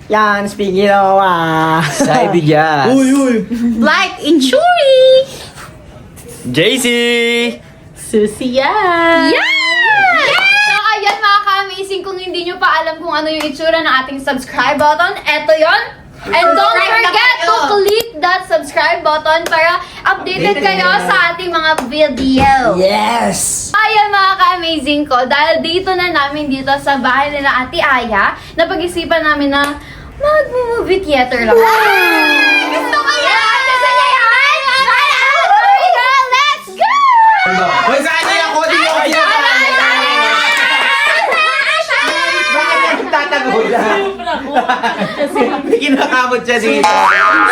Yan, speaking of, Sabi dyan. Like Inchuri! JC! Susi yan! So ayan mga ka-amazing, kung hindi nyo pa alam kung ano yung itsura ng ating subscribe button, eto yon. And don't forget to click that subscribe button para updated kayo sa ating mga video. yes! Ayan mga ka-amazing ko, dahil dito na namin dito sa bahay nila Ate Aya, napag-isipan namin na mag-movie theater lang. Gusto ko yan! Gusto niya yan! Sorry girl, let's go! Hoy, saan na ako? Di ako kinakain. Bakit nagtatago dyan? May kinakamot siya dito.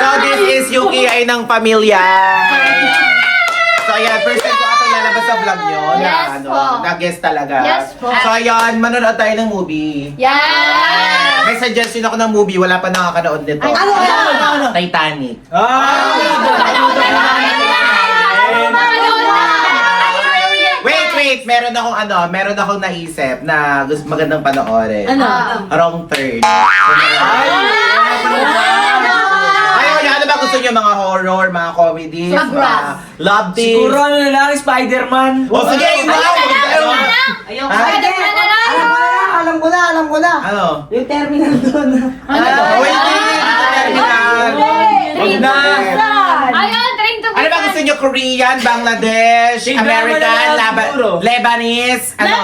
So, this is yung AI ng pamilya. So, ayan, first time ko ata lalabas sa vlog nyo na, Yes po. na guest talaga. Yes po. So, ayan, manonood tayo ng movie. Yan! May suggestion ako ng movie, wala pa nakakanood nito. Ano? Titanic. Wait, meron akong naisip na gusto magandang panoorin. Wrong Turn. Ano ba gusto niyo, mga horror, mga comedy, mga love team? Siguro ano na lang, Spider-Man. O sige, Ayoko. Alam ko na. Ano? Yung terminal doon. Wait, Huwag na. Ayun, Train to Ano ba gusto niyo? Korean, Bangladesh, American, Lebanese, ano?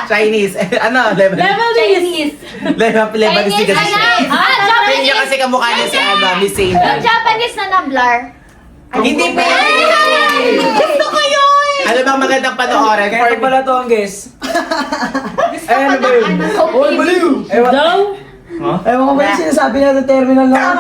Chinese. Ano? Lebanese. Lebanese kasi siya. Kaya kasi kamukha niya si Miss Yung Saint. Japanese na nablar. Hindi pwede! Gusto ko yun! Ano bang magandang panoorin? Kaya pala to ang guess. Ano ba yun? Oh, blue! Ewan ko ba yung sinasabi na ng terminal na?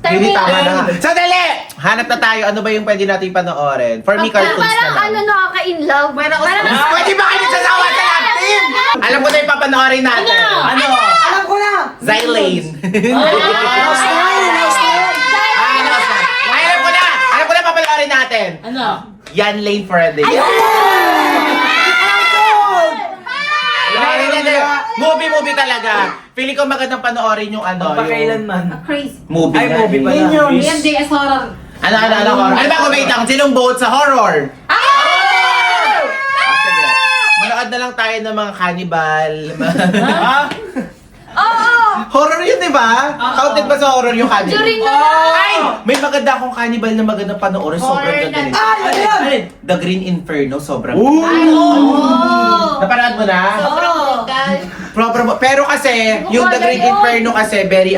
Hindi tama na nga. Sandali! Hanap na tayo. Ano ba yung pwede natin panoorin? For me, cartoons Parang na ano lang. nakaka-in love. Pwede ba kayo sasawa sa love team? Alam ko na yung papanoorin natin. Ano? Alam ko na! Xylane. Lost line! Alam ko na! Alam ko na papanoorin natin. Ano? Yan Lane for a Day. Movie talaga. Feeling ko magandang panoorin yung ano. Pakailanman. Movie. Ay, movie pala. Minions. MJS horror. Ano, horror? Ano ba kung wait lang? Sinong vote sa horror? Sige. Manood na lang tayo ng mga cannibal. Horror yun, di ba? Counted ba sa horror yung cannibal? During na Ay! May maganda akong cannibal na magandang panoorin. Sobrang ganda rin. Ayun! The Green Inferno, sobrang Oh! Napanood mo na? Pero kasi, yung The Great Inferno kasi, very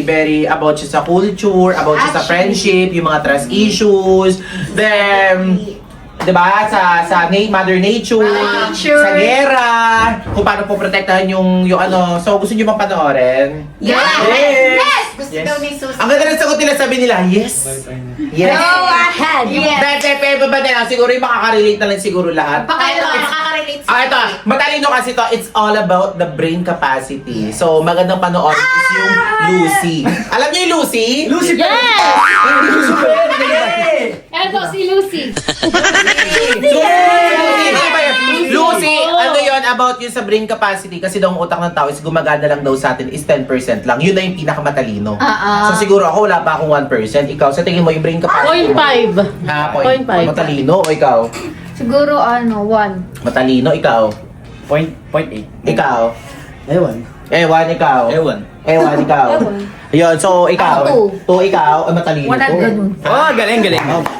very about siya sa culture, about siya sa friendship, yung mga trust issues, then, diba, sa Mother Nature, sa gera, kung paano po protektahan yung ano, so gusto nyo bang panoorin? Yes! Yes. Ang ganda ng sagot nila, sabi nila, yes. Yes. Go ahead! Yes! Pero ba nila, siguro yung makaka-relate na lang siguro lahat. Nakaka-relate Ito, matalino kasi to, it's all about the brain capacity. So, magandang panoorin is yung Lucy. Alam niyo yung Lucy? Lucy pa! Eto si Lucy. Lucy, ano yun about yun sa brain capacity kasi daw ang utak ng tao is gumagana lang daw sa atin is 10% lang. Yun na yung pinakamatalino. So siguro ako wala pa akong 1%. Ikaw, sa tingin mo yung brain capacity? 0.5. Ha, 0.5. Matalino o ikaw? Siguro 1. Matalino, ikaw? 0.8. Ikaw? Ewan, ikaw? Ewan, ikaw? Ayun, so ikaw? Ako, 2 ikaw? Matalino Wala to. ganun. Oh, galing.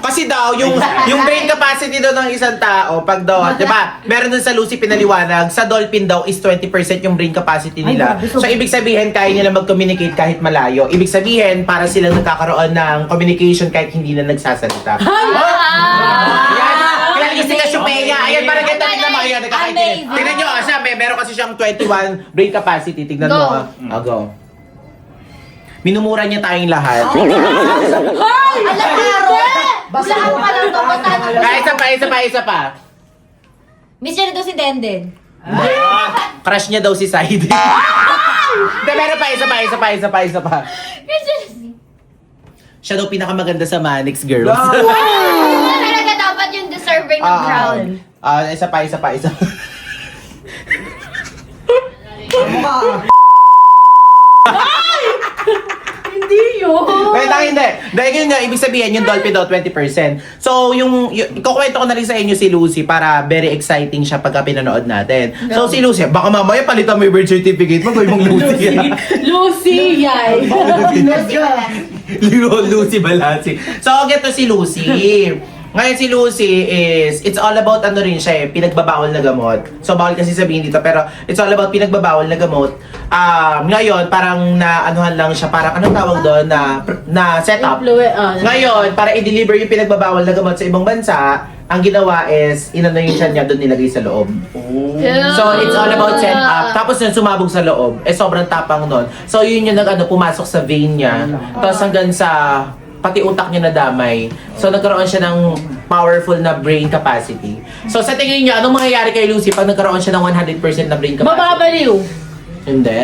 Kasi daw, yung brain capacity daw ng isang tao, pag daw, di ba, meron dun sa Lucy pinaliwanag, sa dolphin daw is 20% yung brain capacity nila. So, ibig sabihin, kaya nila mag-communicate kahit malayo. Ibig sabihin, para sila nagkakaroon ng communication kahit hindi na nagsasalita. Yan. Kaya kasi ka Shupeya. Ayan, parang ganito rin naman. Ayan, nagkakaintindihan. Tignan nyo, siya, meron kasi siyang 21 brain capacity. Tignan mo, ha. Go. Minumura niya tayong lahat. Basta ako pa lang to. Isa pa. Miss niya na daw si Denden. Crush niya daw si Saidi. Hindi, meron pa, isa pa. Siya daw pinakamaganda sa Manix Girls. Talaga dapat yung deserving ng crown. Isa pa. Hindi. Dahil yun nga, ibig sabihin, yung Dolphin daw 20%. So, kukwento ko na rin sa inyo si Lucy para very exciting siya pagka pinanood natin. So, si Lucy, baka mamaya palitan mo yung birth certificate mo, gawin mong Lucy. Lucy, yay! Lucy Balasi. So, geto si Lucy. Ngayon si Lucy is, it's all about ano rin siya eh, pinagbabawal na gamot. So, bawal kasi sabihin dito, pero it's all about pinagbabawal na gamot. Ngayon, parang na-anuhan lang siya, parang anong tawag doon, na setup. Ngayon, para i-deliver yung pinagbabawal na gamot sa ibang bansa, ang ginawa is, inano yung siya niya doon nilagay sa loob. So, it's all about setup. Tapos yun, sumabog sa loob. Sobrang tapang nun. So, yun yung pumasok sa vein niya. Tapos hanggang sa pati utak niya nadamay. So, nagkaroon siya ng powerful na brain capacity. So, sa tingin niyo, anong mangyayari kay Lucy pag nagkaroon siya ng 100% na brain capacity? Mababaliw! Hindi.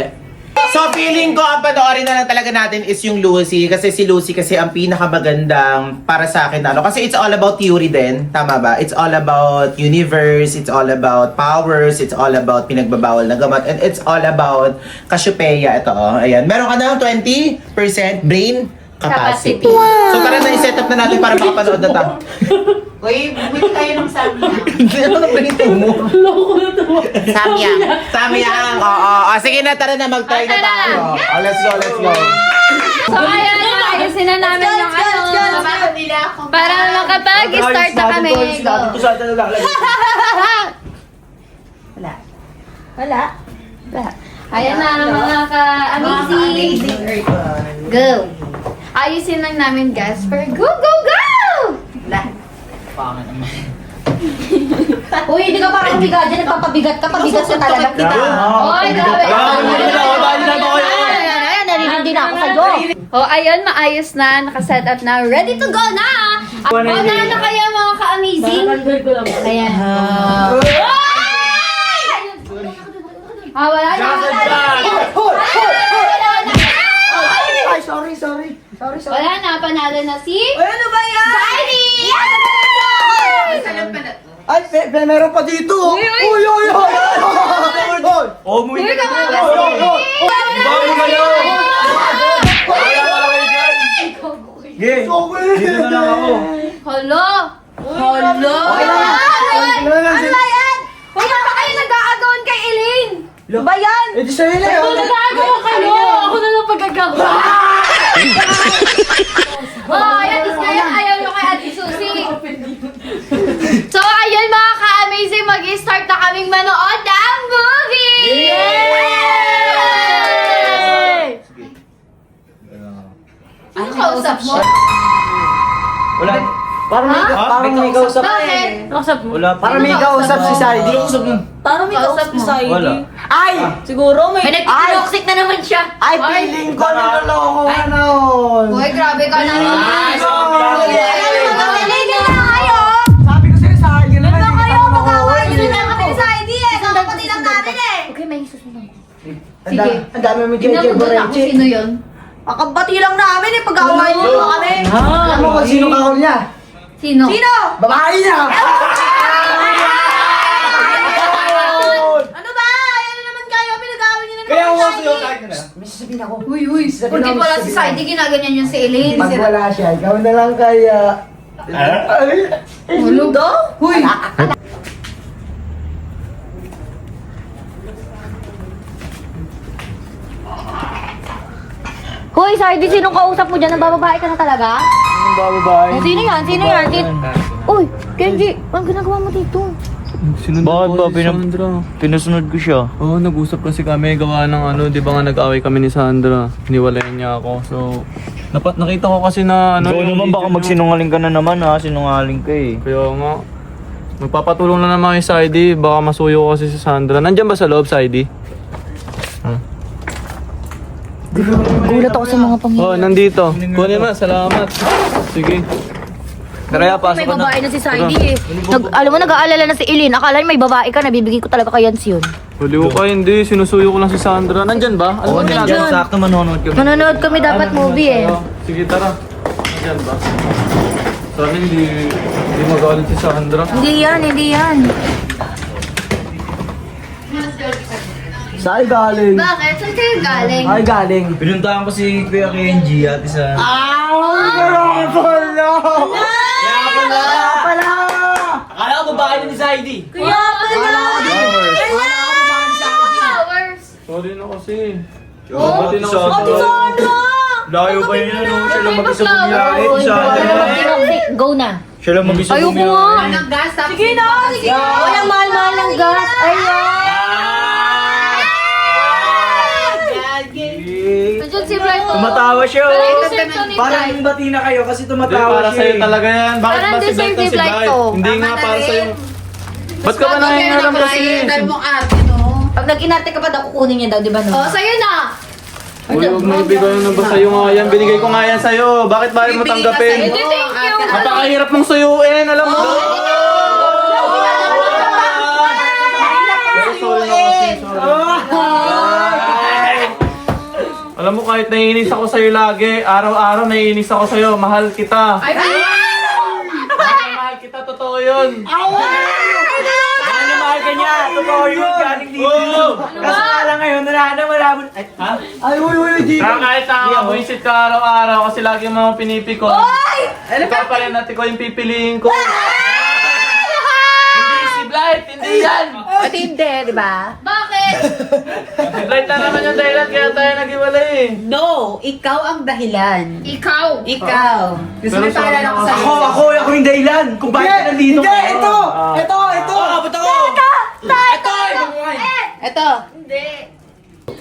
So, feeling ko, ang panoorin na lang talaga natin is yung Lucy. Kasi si Lucy kasi ang pinakamagandang para sa akin. Kasi it's all about theory din. Tama ba? It's all about universe. It's all about powers. It's all about pinagbabawal na gamot. And it's all about Cassiopeia. Ito, oh. Ayan. Meron ka na 20% brain capacity. So, tara na i-set up na natin para makapanood na tayo. Uy, bumili tayo ng Samyang. Ano na ganito mo? Loko na to. Samyang. Samyang! Oo. Sige na, tara na, mag-try na tayo. Let's go, let's go. So, ayan na, ayusin na namin yung Bakit nila ako? para makapag-start na kami. Go. Wala. Wala. Ayan na, mga ka-amazing. Earth. Go. Ayusin lang namin, guys. For go, go, go! Wala. Uy, hindi ka parang bigat dyan. Nagpapabigat ka. Pabigat ka talaga kita. Oy, grabe. Ayan, naririndi na ako sa'yo. Oh, ayun, maayos na. Nakaset up na. Ready to go na! O, na kayo, mga ka-amazing. Ayan. Wala na. Ay, sorry. Wala na, panalo na si... Ano ba yan? Heidi! Ay, meron pa dito. Uy. Oh, Uy, kamakasin! Dito na lang ako. Hala! Hello? Ano ba yan? Huwag na ba kayo nag-aagawan kay Elaine? Ano ba yan? Eh, di sa'yo na yun. Nagagawa kayo. Ako na lang pagkagawa. Oh, ayan, ayaw nyo kay Ate Susie. So, ayun mga ka-amazing, mag-start na kaming manood ng movie! Ano kausap mo? Wala. Parang may kausap. Bakit? Nakasap mo. Wala. Parang may kausap si Sadie. Parang may kausap ni Saidi. Wala. Ay! Siguro may nagtitoxic na naman siya. Ay, feeling ko niloloko ka nun. Uy, grabe ka na rin. Sabi ko sa'yo, sa akin naman. Hindi ka Mag-away nyo na kami sa ID eh. Kapatid lang namin eh. Okay, may susunod. Sige. Ang dami mo Tingnan JJ mo doon ako Borenche. sino yun. Akabati lang namin eh. Pag-away niyo kami. Alam mo kung sino kahol niya? Sino? Sino? Babae niya! Ano ba? Ano naman kayo? Pinag-away niyo na Kaya naman ako sa sa'yo, ID. kahit na. May sasabihin ako. Uy. Porque pala si Saidi, ginaganyan yung si Elaine. Pag wala siya, ikaw na lang kaya... Ay! Hulog daw? Uy. Hoy, Saidi, sinong kausap mo dyan? Nabababae ka na talaga? Anong bababae? Sino yan? Uy, Kenji, anong ginagawa mo dito? Sinunod Bakit ko ba? si Sandra. Pinusunod ko siya. Oo, nag-usap kasi kami. Gawa ng ano, di ba nga nag-away kami ni Sandra. Hiniwalayan niya ako. So, nakita ko kasi na ano. Ikaw yung naman video baka niyo. magsinungaling ka na naman ha. Sinungaling ka eh. Kaya nga. Magpapatulong na naman kay Saidi. Baka masuyo ko kasi si Sandra. Nandyan ba sa loob, Saidi? Gulat ako sa mga pamilya. Oo, nandito. Kunin mo, salamat. Sige. Kaya pasok May ka na. babae na si Saidi eh. Alam mo, nag-aalala na si Eileen. Akala niya may babae ka, nabibigay ko talaga kay Yancy yun. Baliw ka, hindi. Sinusuyo ko lang si Sandra. Nandyan ba? Ano ba ginagawa? Sakto manonood kami. Manonood kami dapat movie eh. Sige, tara. Nandyan ba? Sana hindi magalit si Sandra. Hindi yan. Saan galing? Bakit? Saan kayo galing? Ay, galing. Pinuntahan ko si Kuya Kenji at isa. Kaya pala! Akala ko babae na ni Saidi. Kaya pala! Flowers. Sorry na kasi. Ate Sandra! Layo pa yun, ano? Siya lang mag-isa Flowers. bumiyahe. Oo, Sa Go na. Siya lang mag-isa Ayoko bumiyahe. nga. Sige na! Sige na! Walang mahal-mahal ng gas. Ayun. Nandiyan si Bright. Tumatawa siya, Parang oh. deserve to ni Parang Bright. bati na kayo kasi Hindi, tumatawa para siya sa'yo eh. talaga yan. Bakit Parang ba si deserve Bright ni to si Bright Bright? to. Hindi nga para sa'yo. Ba't ka ba nangingialam kasi? Pag nag-inarte ka pa daw, kukunin niya daw, di ba? No? Oh, sa'yo na. Uy, huwag mo ibigay na ba sa'yo nga yan? Binigay ko nga yan sa'yo. Bakit ba mo tanggapin? Hindi, thank you. Napakahirap mong suyuin, alam mo? Sorry na kasi, sorry. Alam mo, kahit naiinis ako sa'yo lagi, araw-araw naiinis ako sa'yo, mahal kita. Ay, Mahal kita, totoo yun. Ano mahal ka niya? Totoo yun, galing dito. Kasi nga lang ngayon, wala mo. Ay, ha? Ay, uy, di Kaya kahit nakakabuisit ka araw-araw kasi lagi mo akong pinipiko. Ikaw pa rin at ikaw yung pipiliin ko. Hindi si Blight, hindi yan. Pati hindi, di ba? bakit? Si Blight na naman yung dahilan kaya tayo nag-iwalay eh. No! Ikaw ang dahilan. Ikaw. Ikaw. Gusto mo Pero sorry paalala ko na sa'yo. Ako yung dahilan. Kung bakit ka nandito. Hindi, ito! Ito! Ito. Hindi.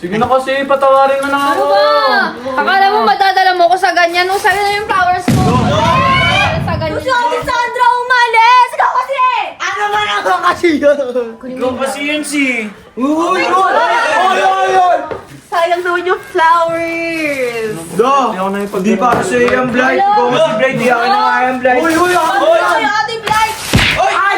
Sige na kasi, patawarin mo na nga Ano ako. ba? Akala mo madadala mo ko sa ganyan nung sa'yo na yung flowers mo. Sa ganyan. Gusto Ate Sandra umalis! Ikaw kasi! Ano man ako kasi yun? Ikaw kasi yun si. Uy! Sayang naman yung flowers! Hindi ako na Hindi para sa'yo yung blight. Ikaw kasi blight, di akin na nga yung blight. Uy! Ay, Ate Blight! Ay!